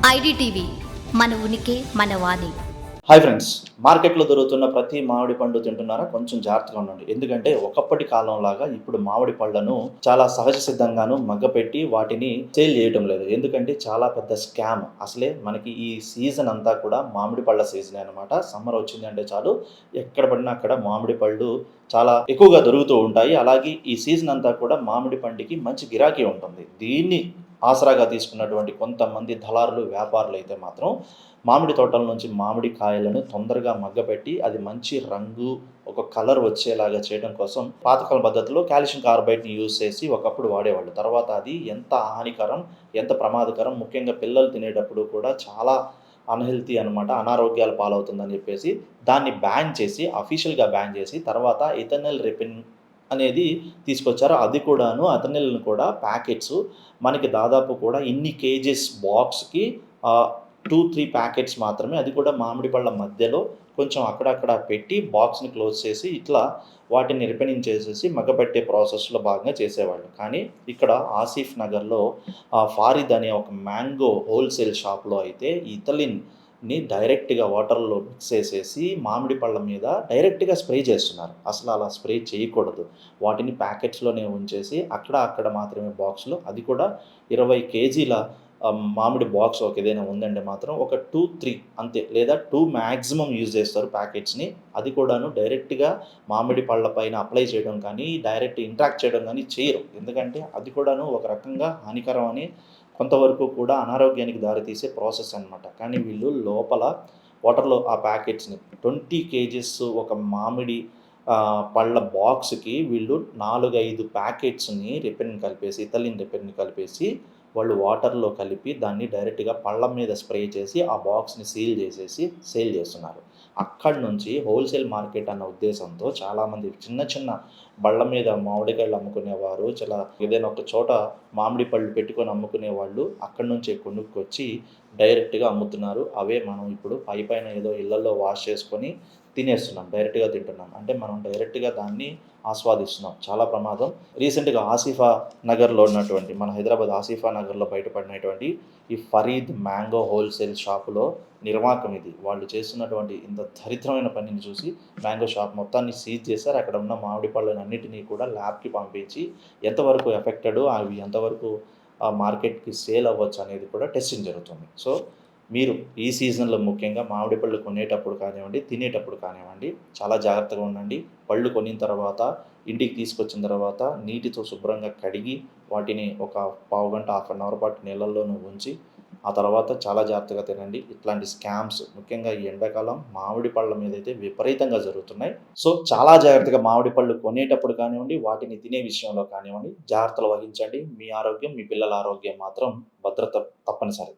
IDTV మన ఉనికి మన వాణి. హాయ్ ఫ్రెండ్స్, మార్కెట్లో దొరుకుతున్న ప్రతి మామిడి పండు తింటున్నారా? కొంచెం జాగ్రత్తగా ఉండండి. ఎందుకంటే ఒకప్పటి కాలంలాగా ఇప్పుడు మామిడి పళ్ళను చాలా సహజ సిద్ధంగాను మగ్గపెట్టి వాటిని సేల్ చేయటం లేదు. ఎందుకంటే చాలా పెద్ద స్కామ్. అసలే మనకి ఈ సీజన్ అంతా కూడా మామిడి పళ్ళ సీజనే అనమాట. సమ్మర్ వచ్చిందంటే చాలు ఎక్కడ పడినా అక్కడ మామిడి పళ్ళు చాలా ఎక్కువగా దొరుకుతూ ఉంటాయి. అలాగే ఈ సీజన్ అంతా కూడా మామిడి పండుకి మంచి గిరాకీ ఉంటుంది. దీన్ని ఆసరాగా తీసుకున్నటువంటి కొంతమంది దళారులు, వ్యాపారులు అయితే మాత్రం మామిడి తోటల నుంచి మామిడి కాయలను తొందరగా మగ్గపెట్టి అది మంచి రంగు, ఒక కలర్ వచ్చేలాగా చేయడం కోసం పాతకాల పద్ధతిలో కాల్షియం కార్బైడ్ని యూజ్ చేసి ఒకప్పుడు వాడేవాళ్ళు. తర్వాత అది ఎంత హానికరం, ఎంత ప్రమాదకరం, ముఖ్యంగా పిల్లలు తినేటప్పుడు కూడా చాలా అన్‌హెల్తీ అనమాట. అనారోగ్యాల పాలవుతుందని చెప్పేసి దాన్ని బ్యాన్ చేసి, అఫీషియల్‌గా బ్యాన్ చేసి తర్వాత ఇథనాల్ రెపిన్ అనేది తీసుకొచ్చారు. అది కూడాను అథనిల్‌ని కూడా ప్యాకెట్స్ మనకి దాదాపు కూడా ఇన్ని కేజీస్ బాక్స్‌కి 2, 3 ప్యాకెట్స్ మాత్రమే. అది కూడా మామిడి పళ్ళ మధ్యలో కొంచెం అక్కడక్కడ పెట్టి బాక్స్‌ని క్లోజ్ చేసి ఇట్లా వాటిని రిపెనింగ్ చేసేసి మగ్గపెట్టే ప్రాసెస్‌లో భాగంగా చేసేవాళ్ళు. కానీ ఇక్కడ ఆసిఫ్ నగర్‌లో ఫారిద్ అనే ఒక మ్యాంగో హోల్‌సేల్ షాప్‌లో అయితే ఇథలిన్‌ని డైరెక్ట్‌గా వాటర్‌లో మిక్స్ చేసేసి మామిడి పళ్ళ మీద డైరెక్ట్‌గా స్ప్రే చేస్తున్నారు. అసలు అలా స్ప్రే చేయకూడదు. వాటిని ప్యాకెట్స్‌లోనే ఉంచేసి అక్కడ మాత్రమే బాక్స్‌లో, అది కూడా 20 కేజీల మామిడి బాక్స్ ఏదైనా ఉందంటే మాత్రం ఒక 2, 3 అంతే, లేదా 2 మ్యాక్సిమం యూజ్ చేస్తారు ప్యాకెట్స్‌ని. అది కూడాను డైరెక్ట్‌గా మామిడి పళ్ళ పైన అప్లై చేయడం కానీ, డైరెక్ట్ ఇంట్రాక్ట్ చేయడం కానీ చేయరు. ఎందుకంటే అది కూడాను ఒక రకంగా హానికరం అని, కొంతవరకు కూడా అనారోగ్యానికి దారితీసే ప్రాసెస్ అనమాట. కానీ వీళ్ళు లోపల వాటర్‌లో ఆ ప్యాకెట్స్‌ని 20 కేజీస్ ఒక మామిడి పళ్ళ బాక్స్‌కి వీళ్ళు 4, 5 ప్యాకెట్స్‌ని రిపెన్ కలిపేసి, ఇథలిన్ రిపెన్ కలిపేసి వాళ్ళు వాటర్‌లో కలిపి దాన్ని డైరెక్ట్‌గా పళ్ళ మీద స్ప్రే చేసి ఆ బాక్స్‌ని సీల్ చేసేసి సేల్ చేస్తున్నారు. అక్కడి నుంచి హోల్‌సేల్ మార్కెట్ అన్న ఉద్దేశంతో చాలామంది చిన్న చిన్న బళ్ళ మీద మామిడికాయలు అమ్ముకునేవారు, ఏదైనా ఒక చోట మామిడి పళ్ళు పెట్టుకొని అమ్ముకునేవాళ్ళు అక్కడి నుంచే కొనుక్కొచ్చి డైరెక్ట్‌గా అమ్ముతున్నారు. అవే మనం ఇప్పుడు పైపైన ఏదో ఇళ్లల్లో వాష్ చేసుకొని తినేస్తున్నాం. డైరెక్ట్‌గా తింటున్నాం. అంటే మనం డైరెక్ట్‌గా దాన్ని ఆస్వాదిస్తున్నాం. చాలా ప్రమాదం. రీసెంట్‌గా ఆసిఫా నగర్‌లో ఉన్నటువంటి, మన హైదరాబాద్ ఆసిఫా నగర్‌లో బయటపడినటువంటి ఈ ఫరీద్ మ్యాంగో హోల్‌సేల్ షాపులో నిర్వాకం ఇది. వాళ్ళు చేస్తున్నటువంటి ఇంత దరిద్రమైన పనిని చూసి మ్యాంగో షాప్ మొత్తాన్ని సీజ్ చేశారు. అక్కడ ఉన్న మామిడి పళ్ళనన్నిటినీ కూడా ల్యాబ్‌కి పంపించి ఎంతవరకు ఎఫెక్టెడ్, అవి ఎంతవరకు మార్కెట్‌కి సేల్ అవ్వచ్చు అనేది కూడా టెస్టింగ్ జరుగుతుంది. సో మీరు ఈ సీజన్‌లో ముఖ్యంగా మామిడి పళ్ళు కొనేటప్పుడు కానివ్వండి, తినేటప్పుడు కానివ్వండి, చాలా జాగ్రత్తగా ఉండండి. పళ్ళు కొనిన తర్వాత ఇంటికి తీసుకొచ్చిన తర్వాత నీటితో శుభ్రంగా కడిగి వాటిని ఒక పావుగంట, హాఫ్ అన్ అవర్ పాటు నీళ్ళల్లోనూ ఉంచి ఆ తర్వాత చాలా జాగ్రత్తగా తినండి. ఇట్లాంటి స్కామ్స్ ముఖ్యంగా ఈ ఎండాకాలం మామిడి పళ్ళ మీదైతే విపరీతంగా జరుగుతున్నాయి. సో చాలా జాగ్రత్తగా మామిడి పళ్ళు కొనేటప్పుడు కానివ్వండి, వాటిని తినే విషయంలో కానివ్వండి జాగ్రత్తలు వహించండి. మీ ఆరోగ్యం, మీ పిల్లల ఆరోగ్యం మాత్రం భద్రత తప్పనిసరి.